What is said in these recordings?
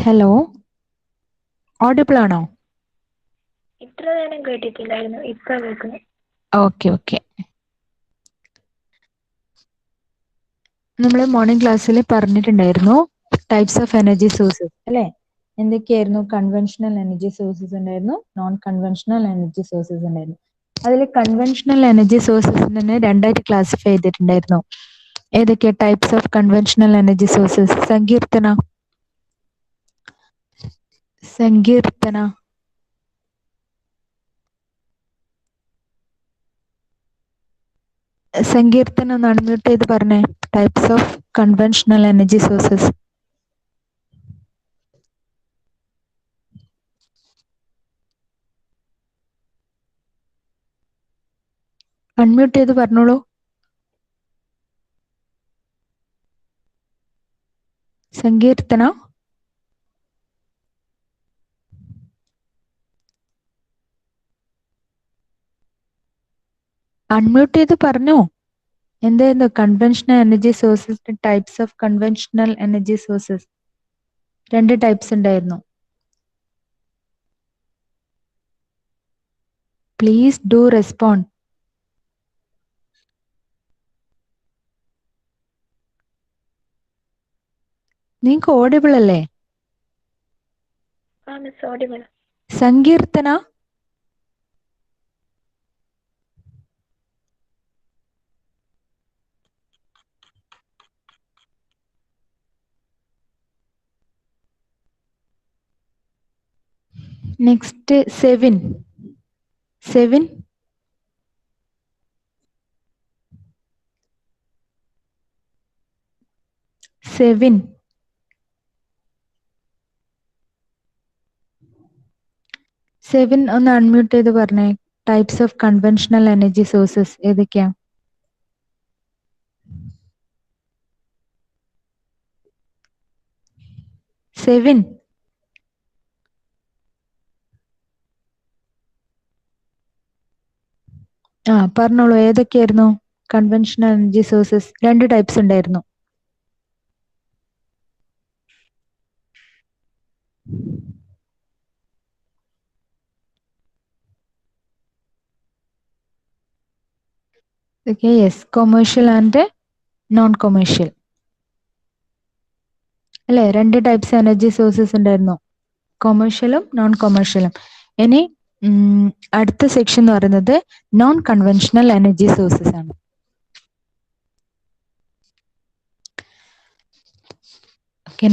Hello, audible ആണോ? ഇത്ര നേരം കേട്ടിട്ടില്ലായിരുന്നു, ഇപ്പൊ കേൾക്കുന്നു. ഓക്കെ. നമ്മൾ മോർണിംഗ് ക്ലാസ്സിൽ പറഞ്ഞിട്ടുണ്ടായിരുന്നു ടൈപ്സ് ഓഫ് എനർജി സോഴ്സസ് അല്ലെ? എന്തൊക്കെയായിരുന്നു? കൺവെൻഷണൽ എനർജി സോഴ്സസ് ഉണ്ടായിരുന്നു, നോൺ കൺവെൻഷണൽ എനർജി സോഴ്സസ് ഉണ്ടായിരുന്നു. അതിൽ കൺവെൻഷണൽ എനർജി സോഴ്സസ് തന്നെ രണ്ടായിട്ട് ക്ലാസിഫൈ ചെയ്തിട്ടുണ്ടായിരുന്നു. ഏതൊക്കെയാ types of conventional energy sources? സങ്കീർത്തന ഒന്ന് അൺമ്യൂട്ട് ചെയ്ത് പറഞ്ഞേ. Types of conventional energy sources. Unmute ചെയ്ത് പറഞ്ഞോളൂ. സങ്കീർത്തന, അൺമ്യൂട്ട് ചെയ്ത് പറഞ്ഞോ. എന്തായിരുന്നു conventional energy sources? Types of conventional energy sources രണ്ട് ടൈപ്സ് ഉണ്ടായിരുന്നു. Please do respond. നിങ്ങൾക്ക് ഓഡിബിൾ അല്ലേ? സങ്കീർത്തന, നെക്സ്റ്റ് സെവിൻ. സെവിൻ ഒന്ന് അൺമ്യൂട്ട് ചെയ്ത് പറഞ്ഞേ. Types of conventional energy sources ഏതൊക്കെയാ? സെവിൻ, പറഞ്ഞോളൂ. ഏതൊക്കെയായിരുന്നു കൺവെൻഷണൽ എനർജി സോഴ്സസ്? രണ്ട് ടൈപ്സ് ഉണ്ടായിരുന്നു. Yes, commercial and non commercial അല്ലെ? രണ്ട് ടൈപ്സ് എനർജി സോഴ്സസ് ഉണ്ടായിരുന്നു, കൊമേഴ്ഷ്യലും നോൺ കൊമേഴ്ഷ്യലും. ഇനി അടുത്ത സെക്ഷൻ എന്ന് പറയുന്നത് നോൺ കൺവെൻഷണൽ എനർജി സോഴ്സസ് ആണ്.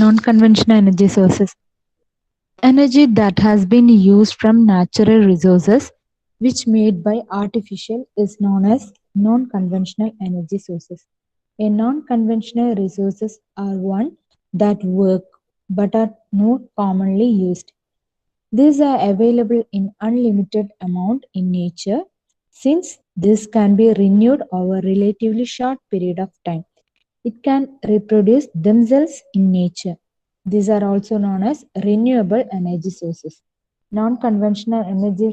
Non-conventional energy sources. Energy that has been used from natural resources which made by artificial is known as non-conventional energy sources. A non-conventional resources are one that work but are not commonly used. These are available in unlimited amount in nature since this can be renewed over a relatively short period of time. It can reproduce themselves in nature. These are also known as renewable energy sources. Non-conventional energy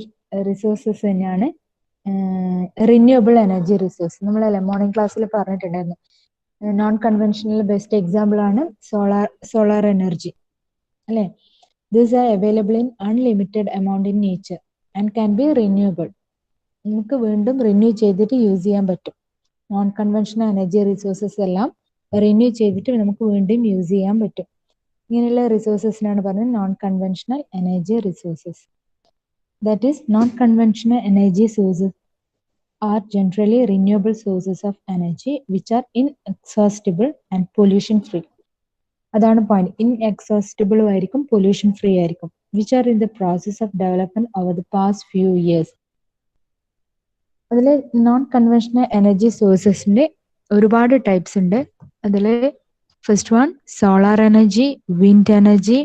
resources തന്നെയാണ് renewable energy resource. നമ്മളല്ലേ morning ക്ലാസ്സിൽ പറഞ്ഞിട്ടുണ്ടായിരുന്നു. Non conventional best example ആണ് solar energy അല്ലെ? These are available in unlimited amount in nature and can be renewable. നമുക്ക് വീണ്ടും renew ചെയ്തിട്ട് use ചെയ്യാൻ പറ്റും. നോൺ കൺവെൻഷണൽ എനർജി റിസോഴ്സസ് എല്ലാം റിന്യൂ ചെയ്തിട്ട് നമുക്ക് വീണ്ടും യൂസ് ചെയ്യാൻ പറ്റും. ഇങ്ങനെയുള്ള റിസോഴ്സസിനാണ് പറയുന്നത് non conventional energy resources. That is known conventional energy sources are generally renewable sources of energy which are inexhaustible and pollution free. അതാണ് പോയിന്റ്. ഇൻഎക്സോസ്റ്റിബിൾ ആയിരിക്കും, പൊല്യൂഷൻ ഫ്രീ ആയിരിക്കും. Which are in the process of development over the past few years. അതിൽ non conventional energy സോഴ്സസിന്റെ ഒരുപാട് types ഉണ്ട്. അതിൽ first one solar energy, wind energy,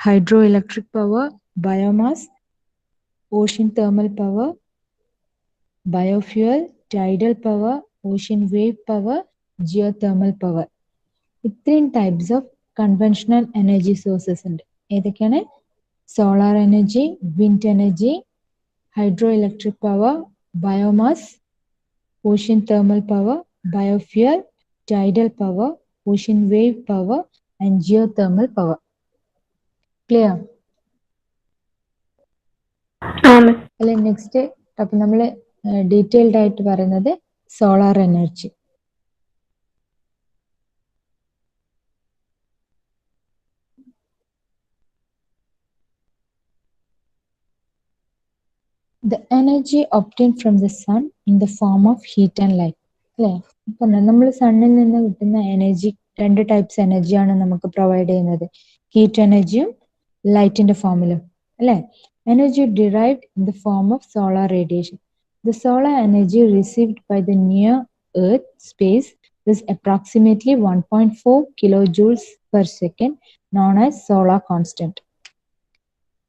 hydro electric power, biomass, ocean thermal power, biofuel, tidal power, ocean wave power, geo thermal power. ഇത്രയും types of conventional energy sources ഉണ്ട്. ഏതൊക്കെയാണ്? Solar energy, wind energy, hydro electric power, biomass, ocean thermal power, biofuel, tidal power, ocean wave power and Jio thermal power. Clear ആണ്. അല്ലെ? Next അപ്പൊ നമ്മൾ detailed ആയിട്ട് പറയുന്നത് solar energy. The energy obtained from the sun in the form of heat and light. അല്ലെ? ഇപ്പൊ നമ്മൾ സണ്ണിൽ നിന്ന് കിട്ടുന്ന എനർജി, രണ്ട് ടൈപ്സ് എനർജിയാണ് നമുക്ക് പ്രൊവൈഡ് ചെയ്യുന്നത്, ഹീറ്റ് എനർജിയും ലൈറ്റിന്റെ ഫോമിലും. അല്ലെ? Energy derived in the form of solar radiation. The solar energy received by the near Earth space is approximately 1.4 kilojoules per second, known as solar constant.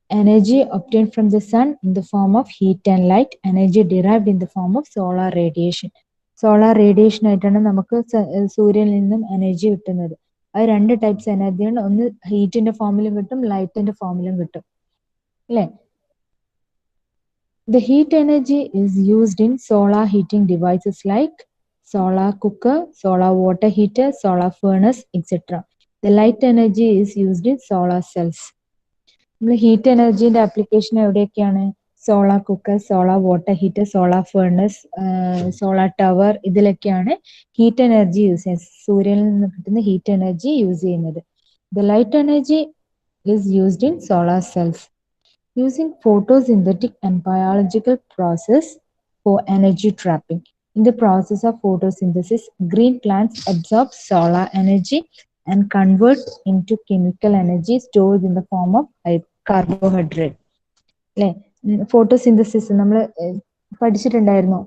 Energy obtained from the sun in the form of heat and light. Energy derived in the form of solar radiation. Solar radiation ആയിട്ടാണ് നമുക്ക് സൂര്യനിൽ നിന്നും energy കിട്ടുന്നത്. അത് രണ്ട് types എനർജിയാണ്. ഒന്ന് ഹീറ്റിന്റെ ഫോമിലും കിട്ടും, ലൈറ്റിന്റെ ഫോമിലും കിട്ടും. അല്ലേ? The heat energy is used in solar heating devices like solar cooker, solar water heater, solar furnace, etc. The light energy is used in solar cells. നമ്മൾ ഹീറ്റ് എനർജിന്റെ ആപ്ലിക്കേഷൻ എവിടെയൊക്കെയാണ്? Solar cooker, solar water heater, solar furnace, solar tower, ഇതിലൊക്കെയാണ് heat energy use ചെയ്യുന്നത്, സൂര്യനിൽ നിന്ന് കിട്ടുന്ന heat energy use ചെയ്യുന്നത്. The light energy is used in solar cells. Using photosynthetic and biological process for energy trapping. In the process of photosynthesis, green plants absorb solar energy and convert into chemical energy stored in the form of carbohydrate. അല്ലെ? Photosynthesis നമ്മൾ പഠിച്ചിട്ടുണ്ടായിരുന്നു,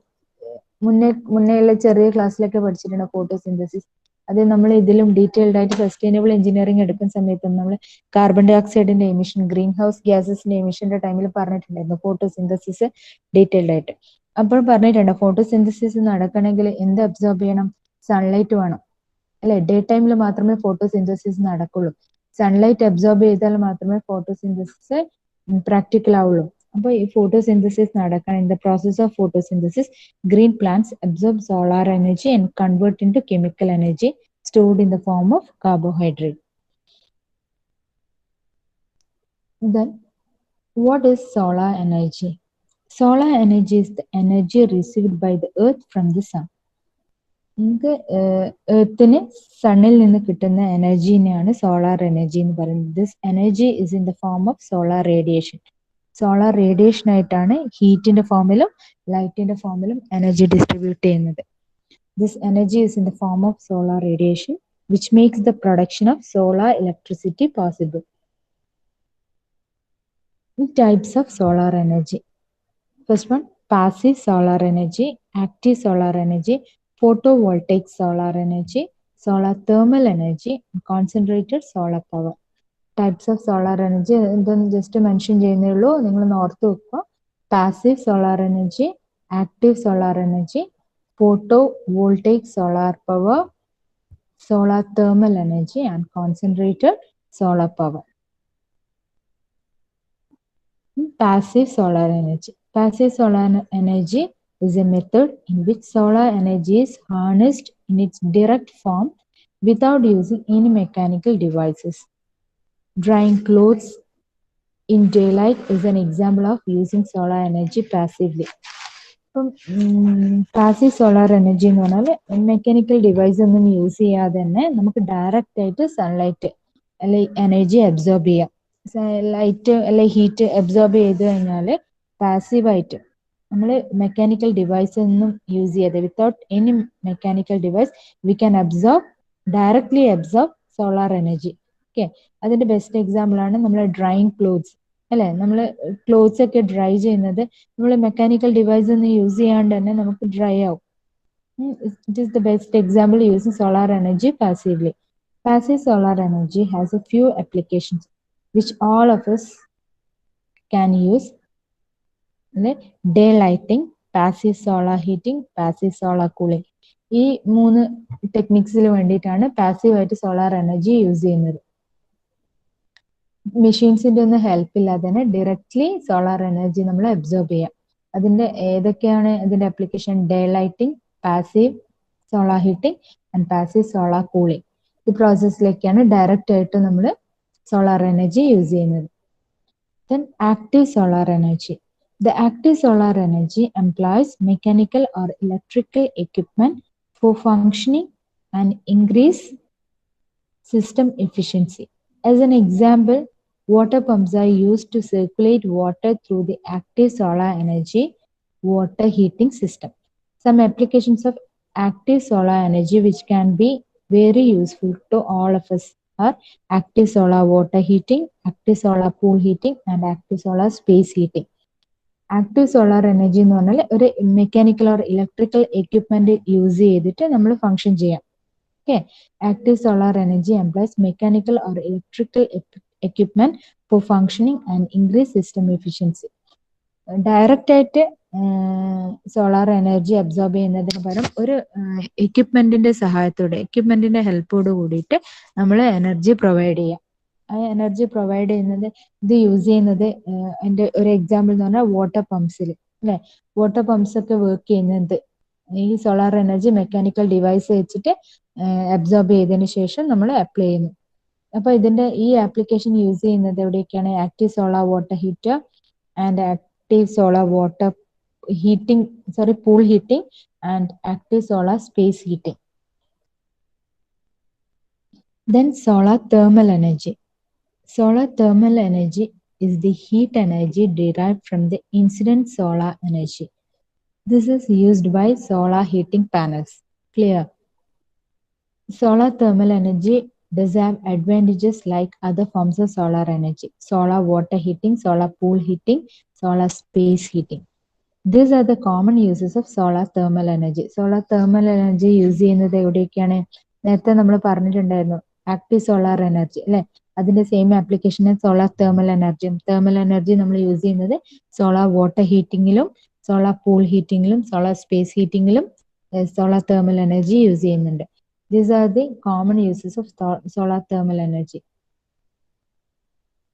മുന്നേയുള്ള ചെറിയ ക്ലാസ്സിലൊക്കെ പഠിച്ചിട്ടുണ്ട് photosynthesis. അത് നമ്മൾ ഇതിലും detailed ആയിട്ട് sustainable engineering എടുക്കുന്ന സമയത്തും നമ്മൾ കാർബൺ ഡൈ ഓക്സൈഡിന്റെ എമിഷൻ, ഗ്രീൻ ഹൗസ് ഗ്യാസസിന്റെ എമിഷന്റെ ടൈമിൽ പറഞ്ഞിട്ടുണ്ടായിരുന്നു ഫോട്ടോസിന്തസിസ് ഡീറ്റെയിൽഡ് ആയിട്ട്. അപ്പോൾ പറഞ്ഞിട്ടുണ്ട് ഫോട്ടോസിന്തസിസ് നടക്കണമെങ്കിൽ എന്ത് അബ്സോർബ് ചെയ്യണം? സൺലൈറ്റ് വേണം. അല്ലെ? ഡേ ടൈമിൽ മാത്രമേ ഫോട്ടോസിന്തസിസ് നടക്കുള്ളൂ. സൺലൈറ്റ് അബ്സോർബ് ചെയ്താൽ മാത്രമേ ഫോട്ടോസിന്തസിസ് പ്രാക്ടിക്കൽ ആവുള്ളൂ. അപ്പോൾ ഈ ഫോട്ടോസിന്തസിസ് നടക്കാൻ, in the process of photosynthesis, green plants absorb solar energy and convert into chemical energy stored in the form of carbohydrate. Then, what is solar energy? Solar energy is the energy received by the earth from the sun. നമുക്ക് എർത്തിന് സണ്ണിൽ നിന്ന് കിട്ടുന്ന എനർജിനെയാണ് solar energy എന്ന് പറയുന്നത്. This energy is in the form of solar radiation. Solar radiation ആയിട്ടാണ് ഹീറ്റിന്റെ ഫോമിലും ലൈറ്റിന്റെ ഫോമിലും energy distribute ചെയ്യുന്നത്. This energy is in the form of solar radiation which makes the production of solar electricity possible. Types of solar energy. First one, passive solar energy, active solar energy, photovoltaic solar energy, solar thermal energy, and concentrated solar power. Types of solar energy ഇതൊന്ന് just mention ചെയ്യുന്നേ ഉള്ളൂ, നിങ്ങളൊന്ന് ഓർത്ത് വെക്കുക. Passive solar energy, active solar energy, photo voltaic solar power, solar thermal energy and concentrated solar power. Passive solar energy. Passive solar energy is a method in which solar energy is harnessed in its direct form without using any mechanical devices. Drying clothes in daylight is an example of using solar energy passively. Passive solar energy എന്ന് പറഞ്ഞാൽ mechanical device ഒന്നും use ചെയ്യാതെ തന്നെ നമുക്ക് direct ആയിട്ട് sunlight അല്ലെ energy absorb ചെയ്യാം. Light അല്ലെ ഹീറ്റ് അബ്സോർബ് ചെയ്ത് കഴിഞ്ഞാൽ പാസീവായിട്ട് നമ്മൾ മെക്കാനിക്കൽ ഡിവൈസ് ഒന്നും യൂസ് ചെയ്യാതെ, without any mechanical device we can directly absorb solar energy. Okay, അതിന്റെ ബെസ്റ്റ് എക്സാമ്പിൾ ആണ് നമ്മൾ ഡ്രൈയിങ് ക്ലോത്ത്സ്. അല്ലെ? നമ്മൾ ക്ലോത്ത്സ് ഒക്കെ ഡ്രൈ ചെയ്യുന്നത് നമ്മൾ മെക്കാനിക്കൽ ഡിവൈസ് ഒന്നും യൂസ് ചെയ്യാണ്ട് തന്നെ നമുക്ക് ഡ്രൈ ആവും. It is the best example using solar energy passively. Passive solar energy has a few applications which all of us can use. Day lighting, passive solar heating, passive solar cooling. ഈ 3 ടെക്നിക്സിൽ വേണ്ടിയിട്ടാണ് passive ആയിട്ട് solar energy use ചെയ്യുന്നത്. മെഷീൻസിന്റെ ഒന്നും help ഇല്ലാതെ തന്നെ directly solar energy നമ്മൾ absorb ചെയ്യാം. അതിന്റെ ഏതൊക്കെയാണ് അതിന്റെ application? Day lighting, passive solar heating and passive solar cooling. ഈ പ്രോസസ്സിലേക്കാണ് ഡയറക്റ്റ് ആയിട്ട് നമ്മൾ സോളാർ എനർജി യൂസ് ചെയ്യുന്നത്. Then active solar energy. The active solar energy employs mechanical or electrical equipment for functioning and increase system efficiency. As an example, water pumps are used to circulate water through the active solar energy water heating system. Some applications of active solar energy which can be very useful to all of us are active solar water heating, active solar pool heating, and active solar space heating. Active solar energy എന്ന് പറഞ്ഞാൽ ഒരു mechanical or electrical equipment use ചെയ്തിട്ട് നമ്മൾ function ചെയ്യാം. Okay, active solar energy employs mechanical or electrical equipment for functioning and increase system efficiency. Direct ആയിട്ട് solar energy absorb ചെയ്യുന്നതിന് പകരം ഒരു എക്യുപ്മെന്റിന്റെ സഹായത്തോടെ, എക്യുപ്മെന്റിന്റെ ഹെൽപ്പോട് കൂടിയിട്ട് നമ്മൾ എനർജി പ്രൊവൈഡ് ചെയ്യാം. ആ എനർജി പ്രൊവൈഡ് ചെയ്യുന്നത് ഇത് യൂസ് ചെയ്യുന്നത് അതിന്റെ ഒരു എക്സാമ്പിൾ എന്ന് പറഞ്ഞാൽ വാട്ടർ പമ്പ്സിൽ അല്ലെ. വാട്ടർ പമ്പ്സ് ഒക്കെ വർക്ക് ചെയ്യുന്നത് ഈ സോളാർ എനർജി മെക്കാനിക്കൽ ഡിവൈസ് വെച്ചിട്ട് അബ്സോർബ് ചെയ്തതിന് ശേഷം നമ്മൾ അപ്ലൈ ചെയ്യുന്നു. അപ്പൊ ഇതിന്റെ ഈ ആപ്ലിക്കേഷൻ യൂസ് ചെയ്യുന്നത് എവിടെയൊക്കെയാണ്? Active solar water heater and active solar water heating, pool heating and active solar space heating. Then solar thermal energy. Solar thermal energy is the heat energy derived from the incident solar energy. This is used by solar heating panels. Clear? Solar thermal energy does have advantages like other forms of solar energy: solar water heating, solar pool heating, solar space heating. These are the common uses of solar thermal energy. Solar thermal energy use ചെയ്യുന്നത് എവിടെയൊക്കെയാണ്? നേരത്തെ നമ്മൾ പറഞ്ഞിട്ടുണ്ടായിരുന്നു active solar energy അല്ലെ, അതിന്റെ same application solar thermal energy. Thermal energy നമ്മൾ use ചെയ്യുന്നത് solar water ഹീറ്റിംഗിലും സോളാർ പൂൾ ഹീറ്റിംഗിലും സോളാർ സ്പേസ് ഹീറ്റിംഗിലും സോളാർ തെർമൽ എനർജി യൂസ് ചെയ്യുന്നുണ്ട്. These are the common uses of solar thermal energy.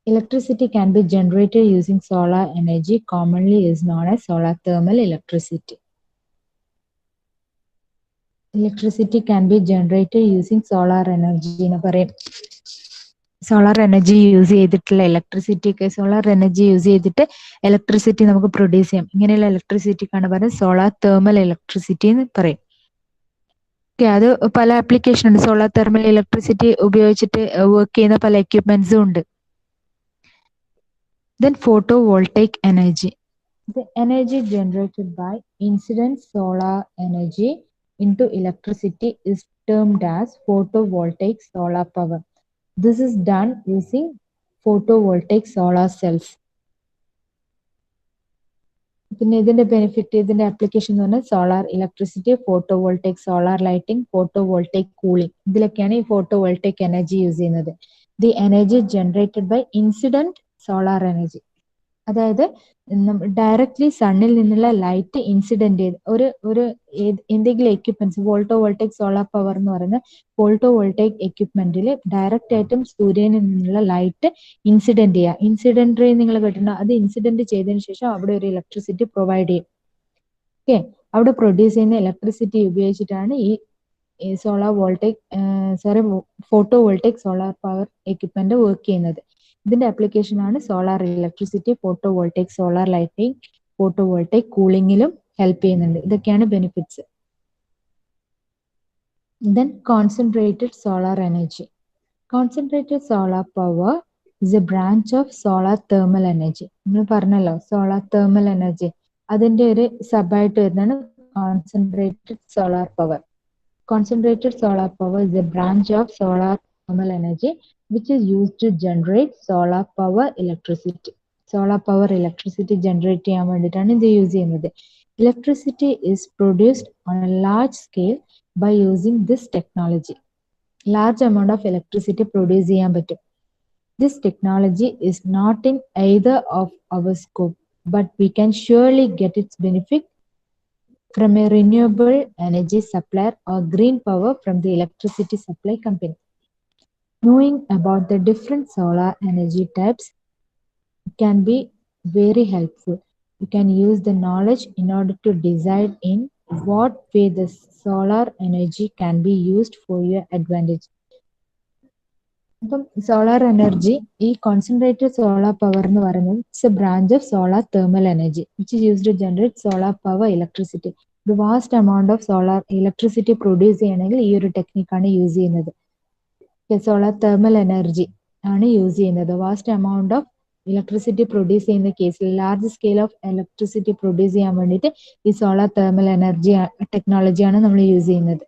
Electricity can be generated using solar energy, commonly is known as solar thermal electricity. Electricity can be generated using solar energy എന്ന് പറയും. Solar energy use ചെയ്തിട്ടുള്ള electricity, solar energy use ചെയ്തിട്ട് electricity നമുക്ക് produce ചെയ്യാം. ഇങ്ങനെയുള്ള ഇലക്ട്രിസിറ്റിക്കാണ് പറയുന്നത് solar thermal electricity എന്ന് പറയും. ഓക്കെ, അത് പല ആപ്ലിക്കേഷൻ ഉണ്ട്. സോളാർ തെർമൽ ഇലക്ട്രിസിറ്റി ഉപയോഗിച്ചിട്ട് വർക്ക് ചെയ്യുന്ന പല എക്യുപ്മെന്റ്സും ഉണ്ട്. Then photovoltaic energy. The energy generated by incident solar energy into electricity is termed as photovoltaic solar power. This is done using photovoltaic solar cells. പിന്നെ ഇതിന്റെ benefit, ഇതിന്റെ application എന്ന് പറഞ്ഞാൽ solar electricity, photovoltaic solar lighting, photovoltaic cooling. ഇതിലൊക്കെയാണ് ഈ photovoltaic energy use ചെയ്യുന്നത്. The energy generated by incident solar energy, അതായത് directly സണ്ണിൽ നിന്നുള്ള ലൈറ്റ് ഇൻസിഡന്റ് ചെയ്ത് ഒരു എന്തെങ്കിലും എക്യുപ്മെന്റ്സ്, വോൾട്ടോവോൾട്ടൈക് സോളാർ പവർ എന്ന് പറയുന്ന വോൾട്ടോവോൾട്ടൈക് എക്യുപ്മെന്റിൽ ഡയറക്റ്റ് ആയിട്ടും സൂര്യനിൽ നിന്നുള്ള ലൈറ്റ് ഇൻസിഡന്റ് ചെയ്യുക. ഇൻസിഡന്റ് റേ നിങ്ങൾ കേട്ടിട്ടുണ്ടോ? അത് ഇൻസിഡന്റ് ചെയ്തതിനു ശേഷം അവിടെ ഒരു ഇലക്ട്രിസിറ്റി പ്രൊവൈഡ് ചെയ്യും. ഓക്കെ, അവിടെ പ്രൊഡ്യൂസ് ചെയ്യുന്ന ഇലക്ട്രിസിറ്റി ഉപയോഗിച്ചിട്ടാണ് ഈ solar voltaic photovoltaic solar power equipment work ചെയ്യുന്നത്. ഇതിന്റെ ആപ്ലിക്കേഷൻ ആണ് solar electricity, photovoltaic solar lighting, photovoltaic കൂളിംഗിലും ഹെൽപ്പ് ചെയ്യുന്നുണ്ട്. ഇതൊക്കെയാണ് benefits. Then concentrated solar energy. Concentrated solar power is a branch of solar thermal energy. നമ്മൾ പറഞ്ഞല്ലോ സോളാർ തെർമൽ എനർജി, അതിന്റെ ഒരു സബായിട്ട് വരുന്നതാണ് concentrated solar power. Concentrated solar power is a branch of solar thermal energy which is used to generate solar power electricity. Solar power electricity generate ചെയ്യാൻ വേണ്ടിയിട്ടാണ് ഇത് use ചെയ്യുന്നത്. Electricity is produced on a large scale by using this technology. Large amount of electricity produce ചെയ്യാൻ പറ്റും. This technology is not in either of our scope, but we can surely get its benefit from a renewable energy supplier or green power from the electricity supply company. Knowing about the different solar energy types can be very helpful. You can use the knowledge in order to decide in what way the solar energy can be used for your advantage. അപ്പം solar energy, ഈ concentrated solar power എന്ന് പറയുന്നത് it's a branch of solar thermal energy which is used to generate solar power electricity. ഒരു vast amount of solar electricity produce ചെയ്യണമെങ്കിൽ ഈ ഒരു ടെക്നിക്കാണ് use ചെയ്യുന്നത്. സോളാർ തെർമൽ എനർജി ആണ് യൂസ് ചെയ്യുന്നത്. Vast amount of electricity produce ചെയ്യുന്ന കേസിൽ, large scale of electricity produce ചെയ്യാൻ വേണ്ടിയിട്ട് ഈ സോളാർ തെർമൽ എനർജി ടെക്നോളജിയാണ് നമ്മൾ യൂസ് ചെയ്യുന്നത്.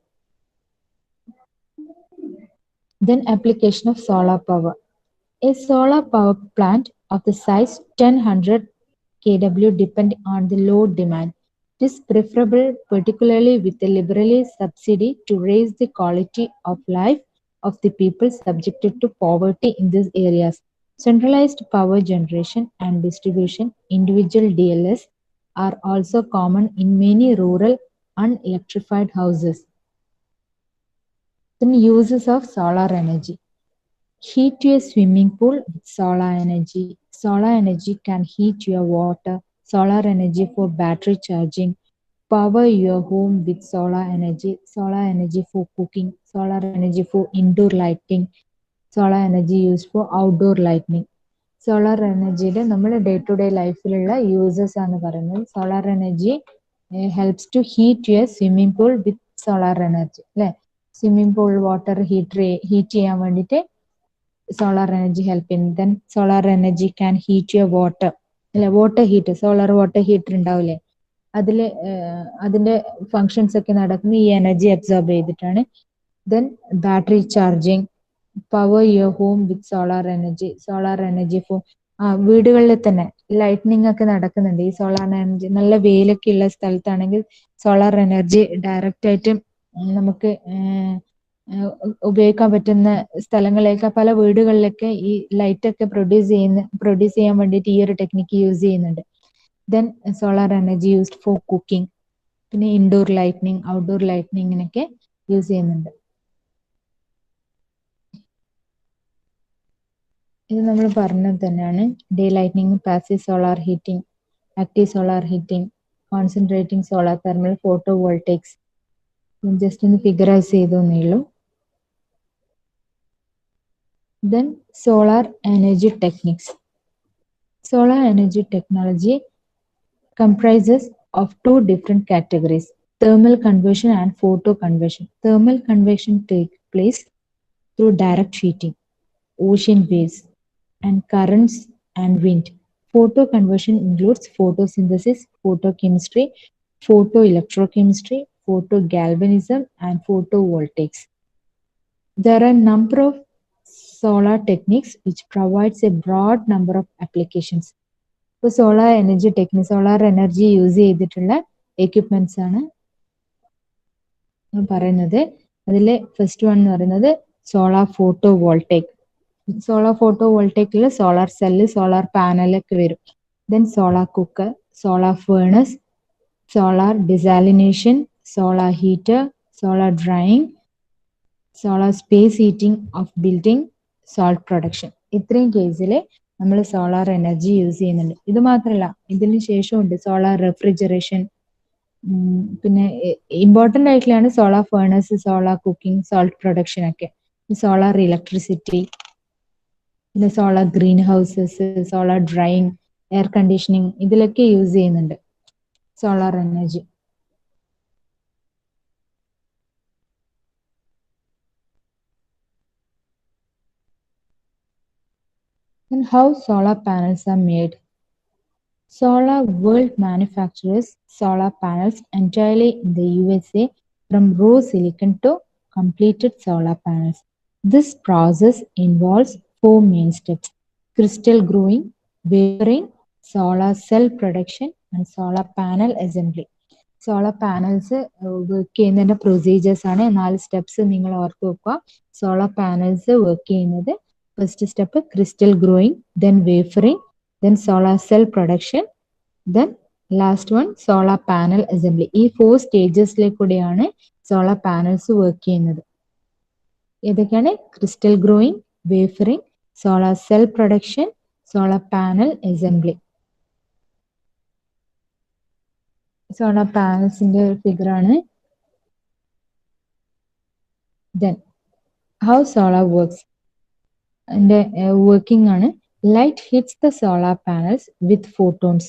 Then application of solar power. A solar power plant of the size 1000 kW depend on the load demand. It is preferable, particularly with a liberally subsidy, to raise the quality of life of the people subjected to poverty in these areas. Centralized power generation and distribution, individual DLS, are also common in many rural unelectrified houses. Then uses of solar energy. Heat your swimming pool with solar energy. Solar energy can heat your water. Solar energy for battery charging. Power your home with solar energy. Solar energy for cooking. Solar energy for indoor lighting. Solar energy used for outdoor lighting. Solar എനർജിയുടെ നമ്മൾ day to day ലൈഫിലുള്ള uses ആണ് പറയുന്നത്. Solar energy helps to heat your swimming pool with solar energy അല്ലെ. Swimming pool water heat ചെയ്യാൻ വേണ്ടിയിട്ട് solar energy helping. Then solar energy can heat your water അല്ലെ. Water heat, solar water heater ഉണ്ടാവില്ലേ, അതില് അതിന്റെ functions ഒക്കെ നടക്കുന്നത് ഈ എനർജി അബ്സോർബ് ചെയ്തിട്ടാണ്. Then battery charging, power your home with solar energy. Solar energy for വീടുകളിൽ തന്നെ ലൈറ്റ്നിങ് ഒക്കെ നടക്കുന്നുണ്ട് ഈ സോളാർ എനർജി. നല്ല വെയിലൊക്കെ ഉള്ള സ്ഥലത്താണെങ്കിൽ സോളാർ എനർജി ഡയറക്റ്റ് ആയിട്ട് നമുക്ക് ഉപയോഗിക്കാൻ പറ്റുന്ന സ്ഥലങ്ങളിലേക്ക്, പല വീടുകളിലൊക്കെ ഈ ലൈറ്റ് ഒക്കെ പ്രൊഡ്യൂസ് ചെയ്യാൻ വേണ്ടിയിട്ട് ഈ ഒരു ടെക്നിക്ക് യൂസ് ചെയ്യുന്നുണ്ട്. Then solar energy used for cooking, പിന്നെ ഇൻഡോർ ലൈറ്റ്നിങ്, ഔട്ട്ഡോർ ലൈറ്റ്നിങ്ങിനൊക്കെ യൂസ് ചെയ്യുന്നുണ്ട്. ഇത് നമ്മൾ പറഞ്ഞത് തന്നെയാണ്. Day lightning, passive solar heating, active solar heating, concentrating solar thermal, photo voltaics. Just ഒന്ന് ഫിഗറൈസ് ചെയ്തു എന്നേ ഉള്ളൂ. Then solar energy techniques. Solar energy technology comprises of two different categories: thermal conversion and photo conversion. Thermal conversion takes place through direct heating, ocean waves, and currents and wind. Photo conversion includes photosynthesis, photochemistry, photoelectrochemistry, photogalvanism, and photovoltaics. There are a number of solar techniques which provides a broad number of applications. ഇപ്പോൾ solar energy technique, solar energy use ചെയ്തിട്ടുള്ള equipments ആണ് പറയുന്നത്. അതിൽ first one എന്ന് പറയുന്നത് solar photo voltaic. Solar photo വോൾട്ടേക്കിൽ solar cell, solar പാനലൊക്കെ വരും. Then solar cooker, solar furnace, solar desalination, solar heater, solar drying, solar space heating of building, salt production. ഇത്രയും കേസിൽ നമ്മൾ സോളാർ എനർജി യൂസ് ചെയ്യുന്നുണ്ട്. ഇത് മാത്രമല്ല, ഇതിന് ശേഷമുണ്ട് സോളാർ റെഫ്രിജറേഷൻ. പിന്നെ ഇമ്പോർട്ടൻ്റ് ആയിട്ടുള്ളതാണ് solar furnace, solar cooking, salt production ഒക്കെ. സോളാർ ഇലക്ട്രിസിറ്റി, പിന്നെ solar green houses, solar drying, air conditioning, ഇതിലൊക്കെ യൂസ് ചെയ്യുന്നുണ്ട് solar energy. And how solar panels are made. Solar World manufactures solar panels entirely in the USA from raw silicon to completed solar panels. This process involves four main steps: crystal growing, wafering, solar cell production, and solar panel assembly. Solar panels work ചെയ്യുന്നതിന്റെ procedures ആണ്. 4 steps നിങ്ങൾ ഓർത്ത് വെക്കുക. സോളാർ panels work ചെയ്യുന്നത്: first step crystal growing, then wafering, then solar cell production, then last one solar panel assembly. ഈ 4 സ്റ്റേജസിലേക്കൂടെയാണ് solar panels work ചെയ്യുന്നത്. ഏതൊക്കെയാണ്? Crystal growing, wafering, solar cell production, solar panel assembly. Solar പാനൽസിന്റെ figure ആണ്. Then how solar works. working on it. Light hits the solar panels with photons.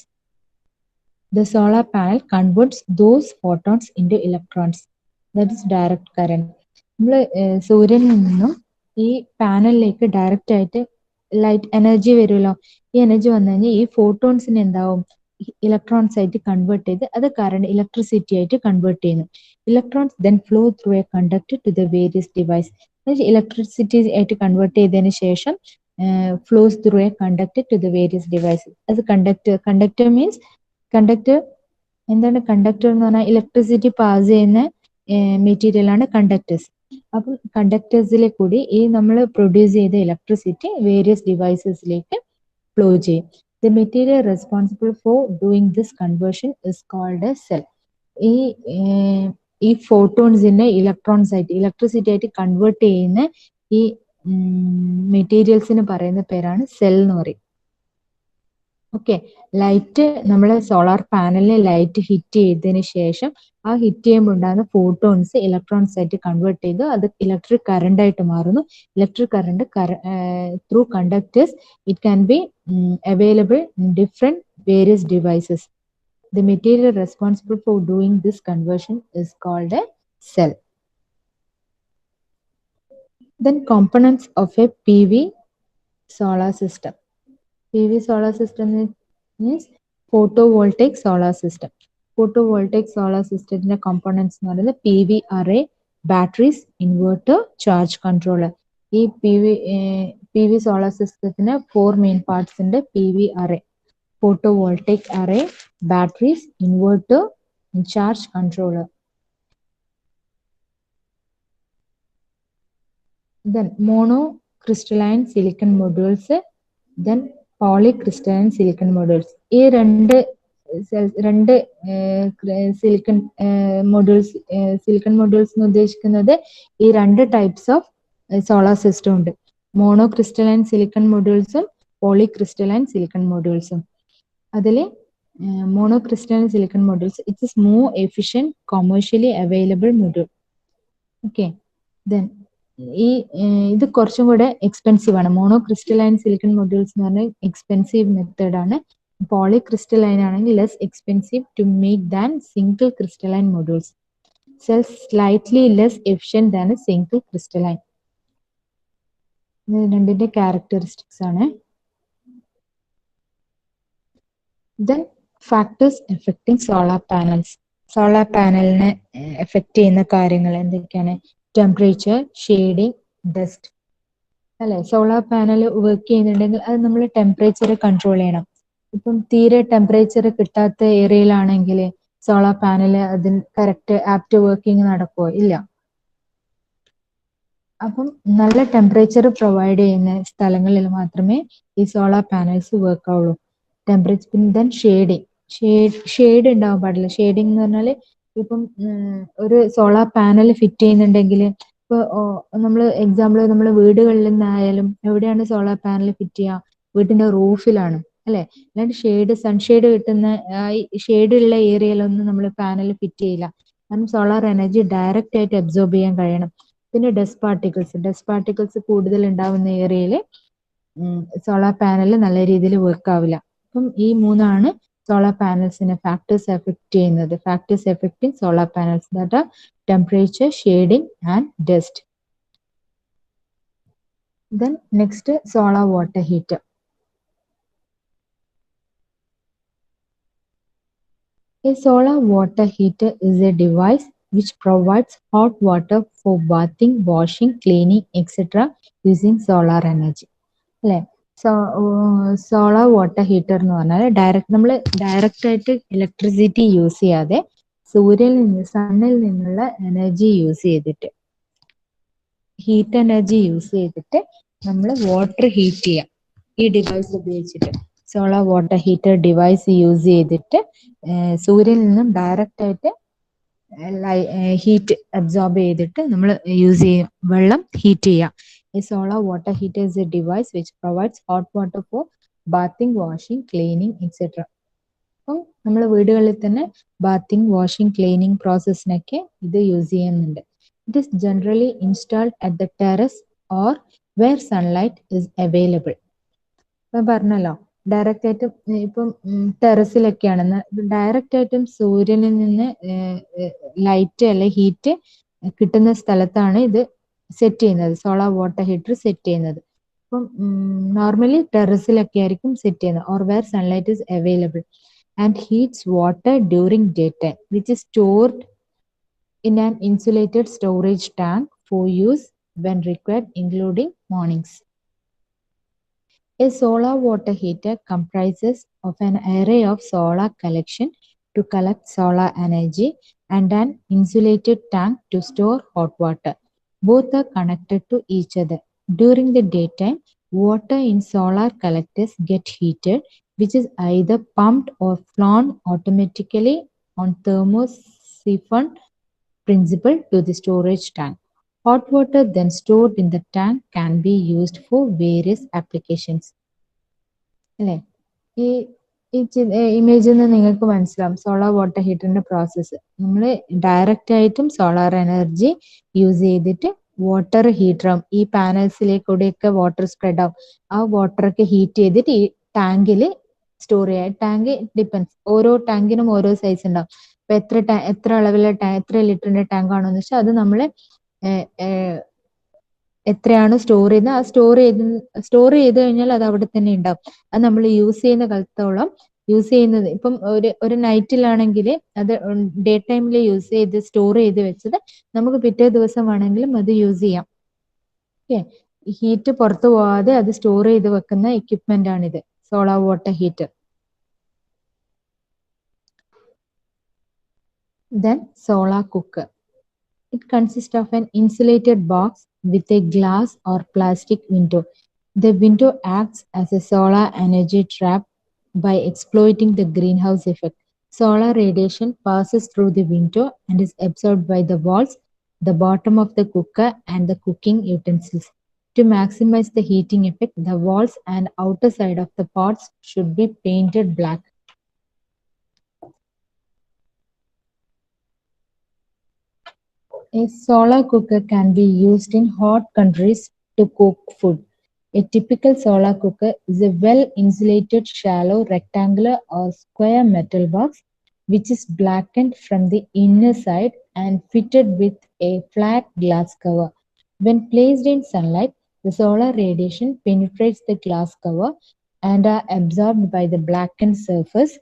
The solar panel converts those photons into electrons. That is direct current. നമ്മൾ സൂര്യനിൽ നിന്നും ഈ പാനലിലേക്ക് direct ആയിട്ട് light energy വരുമല്ലോ. ഈ energy വന്നു കഴിഞ്ഞാൽ ഈ ഫോട്ടോൺസിന് എന്താവും, ഇലക്ട്രോൺസ് ആയിട്ട് കൺവേർട്ട് ചെയ്ത് അത് കറണ്ട് ഇലക്ട്രിസിറ്റി ആയിട്ട് കൺവേർട്ട് ചെയ്യുന്നു. Electrons then flow through a conductor to the various device. Electricity ആയിട്ട് കൺവേർട്ട് ചെയ്തതിന് ശേഷം flows through a conductor to the various devices. അത് കണ്ടക്ടർ മീൻസ് കണ്ടക്ടർ എന്താണ്? കണ്ടക്ടർ എന്ന് പറഞ്ഞാൽ ഇലക്ട്രിസിറ്റി പാസ് ചെയ്യുന്ന മെറ്റീരിയൽ ആണ് കണ്ടക്ടേഴ്സ്. അപ്പം കണ്ടക്ടേഴ്സിലെ കൂടി ഈ നമ്മൾ പ്രൊഡ്യൂസ് ചെയ്ത ഇലക്ട്രിസിറ്റി വേരിയസ് ഡിവൈസസിലേക്ക് ഫ്ലോ ചെയ്യും. The material responsible for doing this conversion is called a cell. ഈ ഫോട്ടോൺസിനെ ഇലക്ട്രോൺസ് ആയിട്ട് ഇലക്ട്രിസിറ്റി ആയിട്ട് കൺവേർട്ട് ചെയ്യുന്ന ഈ മെറ്റീരിയൽസിന് പറയുന്ന പേരാണ് സെൽ എന്ന് പറയും. ഓക്കെ, ലൈറ്റ് നമ്മൾ സോളാർ പാനലിൽ ലൈറ്റ് ഹിറ്റ് ചെയ്തതിന് ശേഷം ആ ഹിറ്റ് ചെയ്യുമ്പോൾ ഉണ്ടാകുന്ന ഫോട്ടോൺസ് ഇലക്ട്രോൺസ് ആയിട്ട് കൺവേർട്ട് ചെയ്ത് അത് ഇലക്ട്രിക് കറണ്ട് ആയിട്ട് മാറുന്നു. Electric current through conductors it can be available in different various devices. The material responsible for doing this conversion is called a cell. Then components of a PV solar system. PV solar system means photovoltaic solar system. Photovoltaic solar system components എന്ന് പറയുന്നത് PV array, batteries, inverter, charge controller. ഈ PV solar system 4 main parts ഉണ്ട്. PV array, photovoltaic array, batteries, inverter, and charge controller. Then monocrystalline silicon modules, then polycrystalline silicon modules. ഈ രണ്ട് silicon modules എന്ന് ഉദ്ദേശിക്കുന്നത് ഈ രണ്ട് ടൈപ്സ് ഓഫ് സോളാർ സിസ്റ്റം ഉണ്ട്. Monocrystalline silicon മോഡ്യൂൾസും പോളിക്രിസ്റ്റലൈൻ സിലിക്കൺ മോഡ്യൂൾസും. അതിൽ monocrystalline silicon modules it's is more efficient commercially available module. Okay, then ഇത് കുറച്ചും കൂടെ എക്സ്പെൻസീവ് ആണ്. മോണോക്രിസ്റ്റലൈൻ സിലിക്കൺ മോഡ്യൂൾസ് എന്ന് പറഞ്ഞാൽ എക്സ്പെൻസീവ് മെത്തേഡ് ആണ്. പോളിക്രിസ്റ്റലൈൻ ആണെങ്കിൽ less expensive to make than single crystalline modules. Cells slightly less efficient than a single crystalline. ഇത് രണ്ടിന്റെ ക്യാരക്ടറിസ്റ്റിക്സ് ആണ്. Then factors affecting solar panels. Solar പാനലിനെ എഫക്ട് ചെയ്യുന്ന കാര്യങ്ങൾ എന്തൊക്കെയാണ്? Temperature, shading, dust. അല്ലെ, സോളാർ പാനൽ വർക്ക് ചെയ്യുന്നുണ്ടെങ്കിൽ അത് നമ്മൾ ടെമ്പറേച്ചർ കൺട്രോൾ ചെയ്യണം. ഇപ്പം തീരെ ടെമ്പറേച്ചർ കിട്ടാത്ത ഏരിയയിലാണെങ്കിൽ സോളാർ പാനൽ അതിന് കറക്റ്റ് ആപ്റ്റ് വർക്കിംഗ് നടക്കുമോ? ഇല്ല. അപ്പം നല്ല ടെമ്പറേച്ചർ പ്രൊവൈഡ് ചെയ്യുന്ന സ്ഥലങ്ങളിൽ മാത്രമേ ഈ സോളാർ പാനൽസ് വർക്ക് ആവുള്ളൂ. ടെമ്പറേച്ചർ. ദെൻ ഷെയ്ഡ് ഉണ്ടാവാൻ പാടില്ല. ഷെയ്ഡിങ് എന്ന് പറഞ്ഞാൽ ഇപ്പം ഒരു സോളാർ പാനൽ ഫിറ്റ് ചെയ്യുന്നുണ്ടെങ്കിൽ ഇപ്പൊ നമ്മൾ എക്സാമ്പിൾ നമ്മൾ വീടുകളിൽ നിന്നായാലും എവിടെയാണ് സോളാർ പാനൽ ഫിറ്റ് ചെയ്യുക? വീട്ടിന്റെ റൂഫിലാണ്, അല്ലെ? അല്ലാണ്ട് സൺഷെയ്ഡ് കിട്ടുന്ന ഷെയ്ഡ് ഉള്ള ഏരിയയിലൊന്നും നമ്മൾ പാനൽ ഫിറ്റ് ചെയ്യില്ല. കാരണം സോളാർ എനർജി ഡയറക്റ്റ് ആയിട്ട് അബ്സോർബ് ചെയ്യാൻ കഴിയണം. പിന്നെ ഡസ്റ്റ് പാർട്ടിക്കിൾസ് കൂടുതൽ ഉണ്ടാവുന്ന ഏരിയയിൽ സോളാർ പാനൽ നല്ല രീതിയിൽ വർക്ക് ആവില്ല. അപ്പം ഈ മൂന്നാണ് സോളാർ പാനൽസിനെ ഫാക്ടേഴ്സ് എഫക്ട് ചെയ്യുന്നത്. Factors affecting solar panels, that are temperature, shading and dust. Then next, solar water heater. A solar water heater is a device which provides hot water for bathing, washing, cleaning, etc. using solar energy. അല്ലെ, solar water heater എന്ന് പറഞ്ഞാൽ നമ്മൾ direct ആയിട്ട് electricity use ചെയ്യാതെ സണ്ണിൽ നിന്നുള്ള energy use ചെയ്തിട്ട്, heat energy use ചെയ്തിട്ട് നമ്മൾ വാട്ടർ ഹീറ്റ് ചെയ്യാം ഈ ഡിവൈസ് ഉപയോഗിച്ചിട്ട്. Solar water heater device use ചെയ്തിട്ട് സൂര്യനിൽ നിന്നും ഡയറക്റ്റ് ആയിട്ട് ഹീറ്റ് അബ്സോർബ് ചെയ്തിട്ട് നമ്മൾ യൂസ് ചെയ്യും, വെള്ളം ഹീറ്റ് ചെയ്യാം. A solar water heater is a device which provides hot water for bathing, washing, cleaning, etc. അപ്പം നമ്മൾ വീടുകളിൽ തന്നെ ബാത്തിങ്, വാഷിംഗ്, ക്ലീനിങ് പ്രോസസ്സിനൊക്കെ ഇത് യൂസ് ചെയ്യുന്നുണ്ട്. It is generally installed at the terrace or where sunlight is available. ഇപ്പം പറഞ്ഞല്ലോ direct ആയിട്ടും ഇപ്പം ടെറസിലൊക്കെയാണെന്ന് ഡയറക്റ്റ് ആയിട്ടും സൂര്യനിൽ നിന്ന് ലൈറ്റ് അല്ലെ ഹീറ്റ് കിട്ടുന്ന സ്ഥലത്താണ് ഇത് സെറ്റ് ചെയ്യുന്നത്, സോളാർ വാട്ടർ ഹീറ്റർ സെറ്റ് ചെയ്യുന്നത്. അപ്പം നോർമലി ടെറസിലൊക്കെ ആയിരിക്കും സെറ്റ് ചെയ്യുന്നത്, or where sunlight is available and heats water during day time which is stored in an insulated storage tank for use when required, including mornings. A solar water heater comprises of an array of solar collection to collect solar energy and an insulated tank to store hot water. Both are connected to each other. During the daytime, water in solar collectors get heated, which is either pumped or flown automatically on thermosiphon principle to the storage tank. Hot water then stored in the tank can be used for various applications. അല്ലേ? ഈ ഇമേജിൽ നിന്ന് നിങ്ങൾക്ക് മനസ്സിലാവും solar water ഹീറ്ററിന്റെ process. നമ്മൾ direct ആയിട്ടും solar energy use ചെയ്തിട്ട് water heater ആവും. ഈ പാനൽസിലേക്കൂടെയൊക്കെ വാട്ടർ സ്പ്രെഡ് ആവും. ആ വാട്ടറൊക്കെ ഹീറ്റ് ചെയ്തിട്ട് ഈ ടാങ്കിൽ സ്റ്റോർ ചെയ്യാം. ടാങ്ക് ഡിപ്പെൻസ്, ഓരോ ടാങ്കിനും ഓരോ സൈസ് ഉണ്ടാവും. അപ്പൊ എത്ര അളവിലെ എത്ര ലിറ്ററിന്റെ ടാങ്ക് ആണോന്ന് വെച്ചാൽ അത് നമ്മൾ എത്രയാണ് സ്റ്റോർ ചെയ്യുന്നത്, ആ സ്റ്റോർ ചെയ്ത് കഴിഞ്ഞാൽ അത് അവിടെ തന്നെ ഉണ്ടാവും. അത് നമ്മൾ യൂസ് ചെയ്യുന്ന കാലത്തോളം യൂസ് ചെയ്യുന്നത്. ഇപ്പം ഒരു നൈറ്റിലാണെങ്കിൽ അത് ഡേ ടൈമിൽ യൂസ് ചെയ്ത് സ്റ്റോർ ചെയ്ത് വെച്ചത് നമുക്ക് പിറ്റേ ദിവസം വേണമെങ്കിലും അത് യൂസ് ചെയ്യാം. ഓക്കെ, ഹീറ്റ് പുറത്തു പോവാതെ അത് സ്റ്റോർ ചെയ്ത് വെക്കുന്ന എക്യുപ്മെന്റ് ആണിത്, solar water heater. Then solar cooker. It consists of an insulated box with a glass or plastic window. The window acts as a solar energy trap by exploiting the greenhouse effect. Solar radiation passes through the window and is absorbed by the walls, the bottom of the cooker, and the cooking utensils. To maximize the heating effect, the walls and outer side of the pots should be painted black. A solar cooker can be used in hot countries to cook food. A typical solar cooker is a well-insulated, shallow, rectangular or square metal box which is blackened from the inner side and fitted with a flat glass cover. When placed in sunlight, the solar radiation penetrates the glass cover and are absorbed by the blackened surface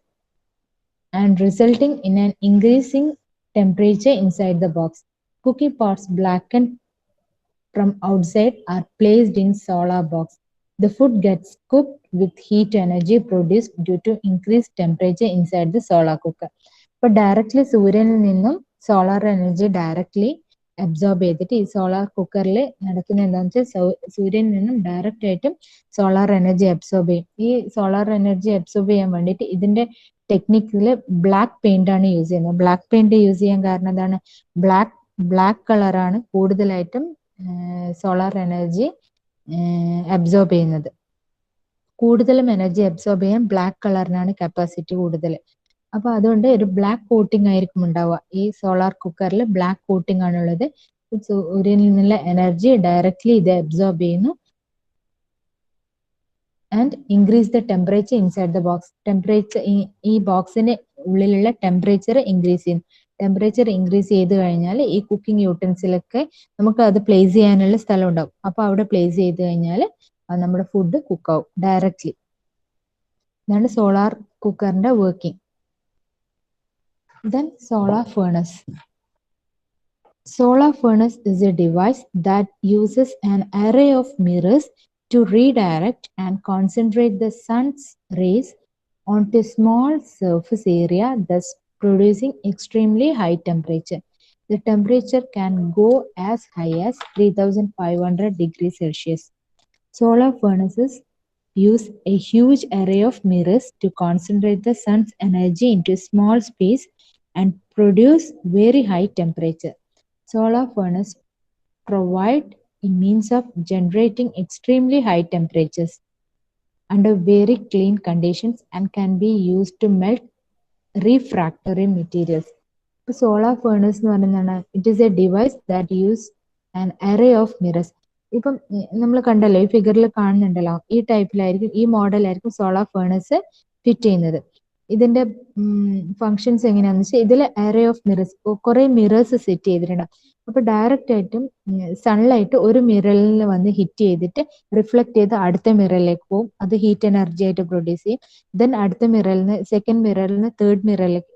and resulting in an increasing temperature inside the box. Cookie pots blackened from outside are placed in solar box. The food gets cooked with heat energy produced due to increased temperature inside the solar cooker. അപ്പോൾ directly സൂര്യനിൽ നിന്നും solar energy directly absorb ചെയ്തിട്ട് ഈ solar കുക്കറിൽ നടക്കുന്ന എന്താണെന്ന് വെച്ചാൽ സൂര്യനിൽ നിന്നും ഡയറക്റ്റ് ആയിട്ടും സോളാർ എനർജി അബ്സോർബ് ചെയ്യും. ഈ സോളാർ എനർജി അബ്സോർബ് ചെയ്യാൻ വേണ്ടിയിട്ട് ഇതിന്റെ ടെക്നിക്കിൽ ബ്ലാക്ക് പെയിന്റ് ആണ് യൂസ് ചെയ്യുന്നത്. ബ്ലാക്ക് പെയിന്റ് യൂസ് ചെയ്യാൻ കാരണം എന്താണ്? ബ്ലാക്ക് കളറാണ് കൂടുതലായിട്ടും സോളാർ എനർജി അബ്സോർബ് ചെയ്യുന്നത്. കൂടുതലും എനർജി അബ്സോർബ് ചെയ്യാൻ ബ്ലാക്ക് കളറിനാണ് കപ്പാസിറ്റി കൂടുതൽ. അപ്പൊ അതുകൊണ്ട് ഒരു ബ്ലാക്ക് കോട്ടിംഗ് ആയിരിക്കും ഉണ്ടാവുക. ഈ സോളാർ കുക്കറിൽ ബ്ലാക്ക് കോട്ടിംഗ് ആണുള്ളത്. സൂര്യനിൽ നിന്നുള്ള എനർജി ഡയറക്ട്ലി ഇത് അബ്സോർബ് ചെയ്യുന്നു and increase the temperature inside the box. Temperature ഈ ബോക്സിന് ഉള്ളിലുള്ള ടെമ്പറേച്ചർ ഇൻക്രീസ് ചെയ്യുന്നു. ടെമ്പറേച്ചർ ഇൻക്രീസ് ചെയ്ത് കഴിഞ്ഞാൽ ഈ കുക്കിംഗ് യൂട്ടൻസിലൊക്കെ നമുക്ക് അത് പ്ലേസ് ചെയ്യാനുള്ള സ്ഥലം ഉണ്ടാവും. അപ്പൊ അവിടെ പ്ലേസ് ചെയ്ത് കഴിഞ്ഞാൽ നമ്മുടെ ഫുഡ് കുക്കാവും ഡയറക്ട്ലി. ഇതാണ് സോളാർ കുക്കറിന്റെ working. Then solar furnace. Solar furnace is a device that uses an array of mirrors to redirect and concentrate the sun's rays onto a small surface area, thus producing extremely high temperature. The temperature can go as high as 3500 degrees Celsius. Solar furnaces use a huge array of mirrors to concentrate the sun's energy into a small space and produce very high temperature. Solar furnace provide a means of generating extremely high temperatures under very clean conditions and can be used to melt refractory materials. Solar furnace എന്ന് പറയുന്നതാണ്, it is a device that use an array of mirrors. ഇപ്പം നമ്മൾ കണ്ടല്ലോ, ഈ ഫിഗറിൽ കാണുന്നുണ്ടല്ലോ, ഈ ടൈപ്പിലായിരിക്കും, ഈ മോഡലായിരിക്കും സോളാർ ഫേണസ് ഫിറ്റ് ചെയ്യുന്നത്. ഇതിന്റെ ഫങ്ഷൻസ് എങ്ങനെയാന്ന് വെച്ചാൽ, ഇതിൽ അറേ ഓഫ് മിറേഴ്സ്, കുറെ മിറേഴ്സ് സെറ്റ് ചെയ്തിട്ടുണ്ട്. അപ്പൊ ഡയറക്റ്റ് ആയിട്ടും സൺലൈറ്റ് ഒരു മിററിൽ വന്ന് ഹിറ്റ് ചെയ്തിട്ട് റിഫ്ലക്ട് ചെയ്ത് അടുത്ത മിററിലേക്ക് പോകും. അത് ഹീറ്റ് എനർജി ആയിട്ട് പ്രൊഡ്യൂസ് ചെയ്യും. ദെൻ അടുത്ത മിററിൽ നിന്ന്, സെക്കൻഡ് മിററിൽ നിന്ന് തേർഡ് മിററിലേക്ക്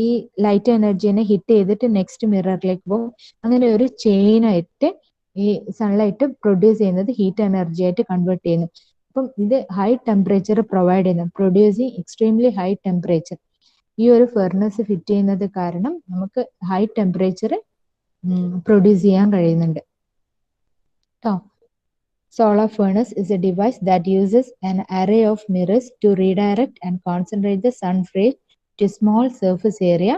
ഈ ലൈറ്റ് എനർജിനെ ഹിറ്റ് ചെയ്തിട്ട് നെക്സ്റ്റ് മിററിലേക്ക് പോകും. അങ്ങനെ ഒരു ചെയിൻ ആയിട്ട് ഈ സൺലൈറ്റ് പ്രൊഡ്യൂസ് ചെയ്യുന്നത് ഹീറ്റ് എനർജി ആയിട്ട് കൺവേർട്ട് ചെയ്യുന്നു. അപ്പം ഇത് ഹൈ ടെമ്പറേച്ചർ പ്രൊവൈഡ് ചെയ്യുന്നു, പ്രൊഡ്യൂസിങ് എക്സ്ട്രീംലി ഹൈ ടെമ്പറേച്ചർ. ഈ ഒരു ഫെർണസ് ഫിറ്റ് ചെയ്യുന്നത് കാരണം നമുക്ക് ഹൈ ടെമ്പറേച്ചർ പ്രൊഡ്യൂസ് ചെയ്യാൻ കഴിയുന്നുണ്ട് കേട്ടോ. Solar furnace is a device that uses an array of mirrors to redirect and concentrate the sun rays to small surface area,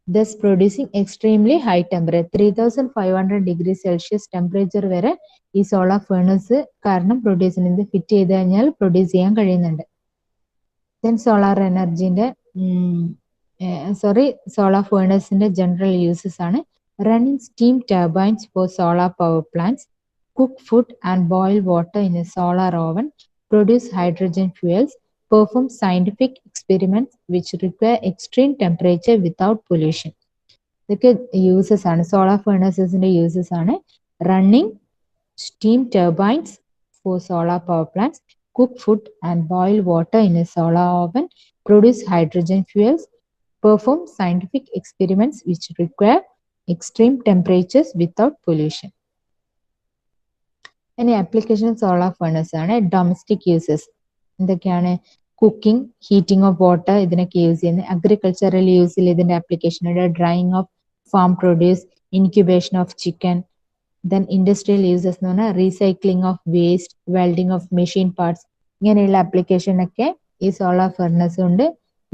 thus producing extremely high temperature. 3500 degrees Celsius temperature വരെ ഈ solar furnace കാരണം produce ചെയ്യുന്നത്, fit ചെയ്ത് കഴിഞ്ഞാൽ produce ചെയ്യാൻ കഴിയുന്നുണ്ട്. Then solar എനർജിന്റെ solar ഫേണസിന്റെ ജനറൽ യൂസസ് ആണ്: running steam turbines for solar power plants, cook food and boil water in a solar oven, produce hydrogen fuels, perform scientific experiments which require extreme temperature without pollution. ഇതൊക്കെ uses ആണ്, solar ഫേണസസിന്റെ uses ആണ്: running steam turbines for solar power plants, cook food and boil water in a solar oven, produce hydrogen fuels, perform scientific experiments which require extreme temperatures without pollution. ഇനി application solar furnace ആണ്. Domestic uses എന്തൊക്കെയാണ്? Cooking, heating of water, ഇതിനൊക്കെ use ചെയ്യുന്നത്. Agricultural യൂസിൽ ഇതിന്റെ application ഉണ്ട്: drying of farm produce, incubation of chicken. Then industrial uses എന്ന് പറഞ്ഞാൽ recycling of waste, welding of machine parts. ഇങ്ങനെയുള്ള ആപ്ലിക്കേഷൻ ഒക്കെ ഈ സോളാർ ഫേണസ് കൊണ്ട്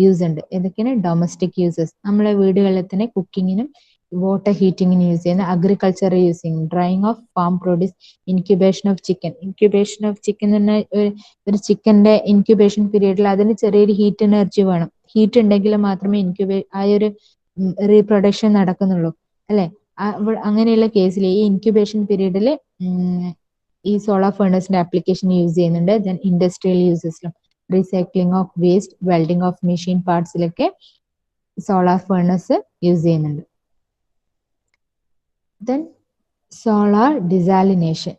യൂസ് ഉണ്ട്. ഇതൊക്കെയാണ് ഡൊമസ്റ്റിക് യൂസസ്. നമ്മളെ വീടുകളിൽ തന്നെ കുക്കിങ്ങിനും വാട്ടർ ഹീറ്റിങ്ങിന് യൂസ് ചെയ്യുന്ന. അഗ്രികൾച്ചർ യൂസ് ചെയ്യുന്നു: drying of farm produce, incubation of chicken. Incubation of chicken എന്ന് പറഞ്ഞാൽ ഒരു ചിക്കന്റെ ഇൻക്യുബേഷൻ പീരീഡിൽ അതിന് ചെറിയൊരു ഹീറ്റ് എനർജി വേണം. ഹീറ്റ് ഉണ്ടെങ്കിൽ മാത്രമേ ആ ഒരു റീപ്രൊഡക്ഷൻ നടക്കുന്നുള്ളൂ, അല്ലെ? അങ്ങനെയുള്ള കേസിൽ ഈ ഇൻക്യുബേഷൻ പീരീഡിൽ ഈ സോളാർ ഫേണസിന്റെ ആപ്ലിക്കേഷൻ യൂസ് ചെയ്യുന്നുണ്ട്. ദെൻ ഇൻഡസ്ട്രിയൽ യൂസസിലും recycling of waste, welding of machine പാർട്സിലൊക്കെ സോളാർ ഫേണസ് യൂസ് ചെയ്യുന്നുണ്ട്. Then solar desalination.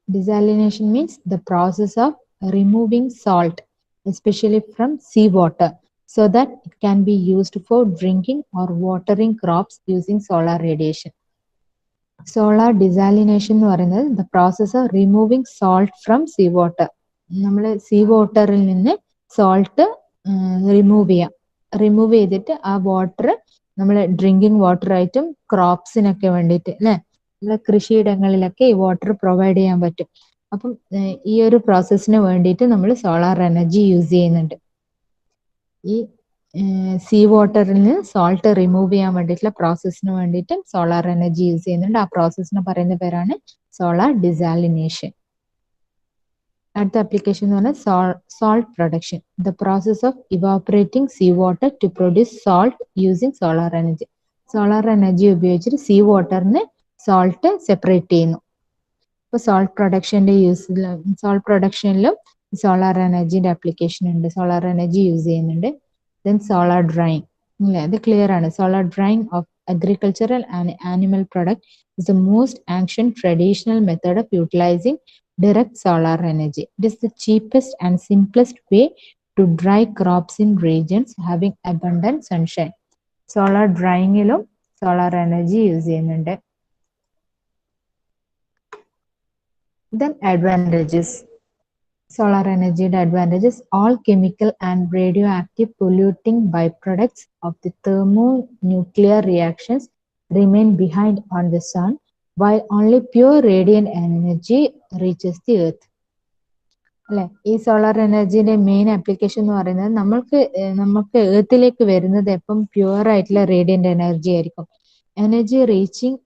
Desalination means the process of removing salt, especially from seawater, so that it can be used for drinking or watering crops using solar radiation. Solar desalination എന്ന് പറയുന്നത് the process of removing salt from seawater. നമ്മൾ see വാട്ടറിൽ നിന്ന് salt remove ചെയ്തിട്ട് ആ water നമ്മൾ drinking water ആയിട്ടും ക്രോപ്സിനൊക്കെ വേണ്ടിയിട്ട്, അല്ലെ, നമ്മളെ കൃഷിയിടങ്ങളിലൊക്കെ ഈ വാട്ടർ പ്രൊവൈഡ് ചെയ്യാൻ പറ്റും. അപ്പം ഈ ഒരു പ്രോസസ്സിന് വേണ്ടിയിട്ട് നമ്മൾ സോളാർ എനർജി യൂസ് ചെയ്യുന്നുണ്ട്. ഈ സീ വാട്ടറിൽ നിന്ന് സോൾട്ട് റിമൂവ് ചെയ്യാൻ വേണ്ടിയിട്ടുള്ള പ്രോസസ്സിന് വേണ്ടിയിട്ട് സോളാർ എനർജി യൂസ് ചെയ്യുന്നുണ്ട്. ആ പ്രോസസ്സിന് പറയുന്ന പേരാണ് സോളാർ ഡിസാലിനേഷൻ. അടുത്ത ആപ്ലിക്കേഷൻ എന്ന് പറഞ്ഞാൽ salt production, the process of evaporating seawater to produce salt using solar energy. Solar energy ഉപയോഗിച്ചിട്ട് സീ വാട്ടറിന് സോൾട്ട് സെപ്പറേറ്റ് ചെയ്യുന്നു. ഇപ്പൊ സോൾട്ട് പ്രൊഡക്ഷനിലും സോളാർ എനർജിന്റെ ആപ്ലിക്കേഷൻ ഉണ്ട്, സോളാർ എനർജി യൂസ് ചെയ്യുന്നുണ്ട്. ദെൻ സോളാർ ഡ്രൈയിങ്, അല്ലേ, അത് ക്ലിയർ ആണ്. Solar drying of agricultural and animal product is the most ancient traditional method of utilizing direct solar energy. It is the cheapest and simplest way to dry crops in regions having abundant sunshine. Solar dryingilum solar energy use ചെയ്യുന്നുണ്ട്. Then advantages. Solar energy advantages: all chemical and radioactive polluting byproducts of the thermonuclear reactions remain behind on the sun, while only pure radiant energy reaches the earth. അല്ലെ, ഈ solar എനർജിയുടെ main application എന്ന് പറയുന്നത് നമുക്ക് എർത്തിലേക്ക് വരുന്നത് എപ്പം pure ആയിട്ടുള്ള Radiant energy ആയിരിക്കും. Energy reaching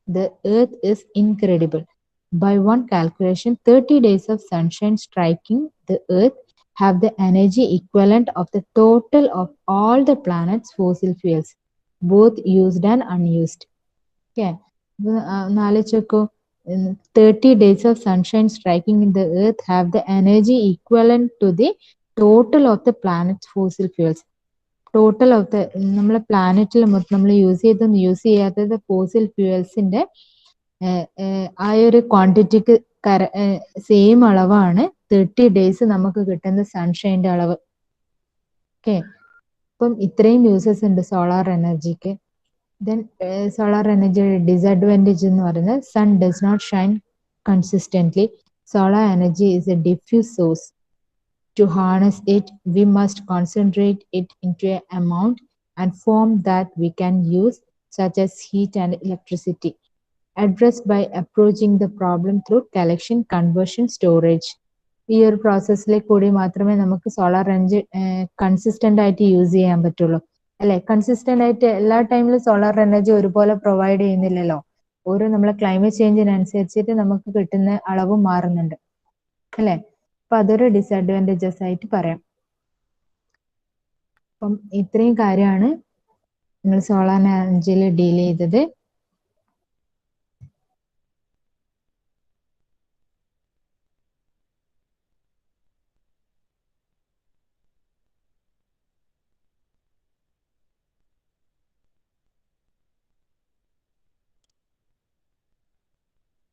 the earth is incredible. By one calculation, 30 days of sunshine striking the earth have the energy equivalent of the total of all the planet's fossil fuels, both used and unused. Okay, ആലോചിച്ച് നോക്കൂ, 30 days of sunshine striking in the earth have the energy equivalent to the total of the planet's fossil fuels. Total of the നമ്മളെ പ്ലാനറ്റിൽ മൊത്തം നമ്മൾ use ചെയ്യാത്തത് fossil ഫ്യൂവൽസിന്റെ ആ ഒരു ക്വാണ്ടിറ്റിക്ക് same അളവാണ് 30 days നമുക്ക് കിട്ടുന്ന സൺഷൈൻ്റെ അളവ്. ഓക്കെ, അപ്പം ഇത്രയും യൂസസ് ഉണ്ട് സോളാർ എനർജിക്ക്. ദെൻ സോളാർ എനർജിയുടെ ഡിസഡ്വാൻറ്റേജ് എന്ന് പറയുന്നത് sun does not shine consistently. Solar energy is a diffuse source. To harness it, we must concentrate it into an amount and form that we can use, such as heat and electricity, addressed by approaching the problem through collection, conversion, storage. ഈ ഒരു പ്രോസസ്സിൽ കൂടി മാത്രമേ നമുക്ക് solar energy consistent ആയിട്ട് use ചെയ്യാൻ പറ്റുള്ളൂ, അല്ലെ? കൺസിസ്റ്റന്റ് ആയിട്ട് എല്ലാ ടൈമിലും സോളാർ എനർജി ഒരുപോലെ പ്രൊവൈഡ് ചെയ്യുന്നില്ലല്ലോ. ഓരോ നമ്മളെ ക്ലൈമറ്റ് ചേഞ്ചിനനുസരിച്ചിട്ട് നമുക്ക് കിട്ടുന്ന അളവ് മാറുന്നുണ്ട്, അല്ലെ? അപ്പൊ അതൊരു ഡിസഡ്വാൻറ്റേജസ് ആയിട്ട് പറയാം. അപ്പം ഇത്രയും കാര്യമാണ് നിങ്ങൾ സോളാർ എനർജിയിൽ ഡീൽ ചെയ്തത്.